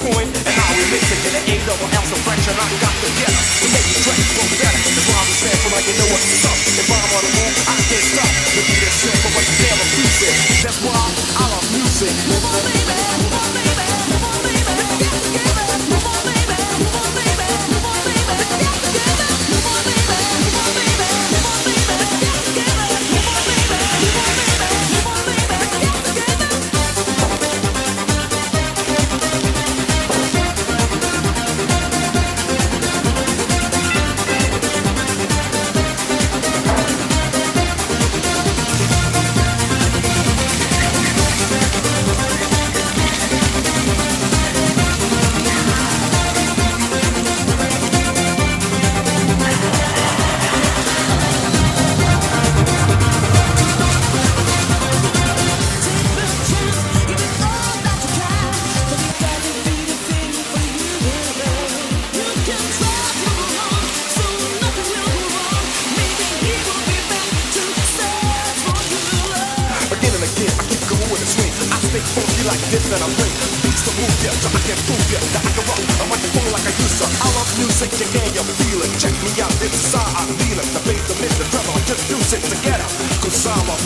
coin and how we mix it in the A double L so fresh and I got together to make the track go better. That's why we stand for like you know what's up. If I'm on the move, I can't stop. The beat is simple, but you can't refuse it. That's why I love music. Move on, baby. Move on, baby. Move on, baby. Let's get together. Move on, baby. Move on, baby. Move on, baby. Let's get together. Move on, baby. Move on, baby. Move on, baby. Let's get together. Move on, baby. Move on, baby. Move on, baby. Let's get together. Like this and I bring beats to move ya, so I can prove ya that I can rock a microphone like I used to. I love music, you can't feel it. Check me out, this is how I feel it. The bass, the mid, the treble, just fuse it together. Cause I'm a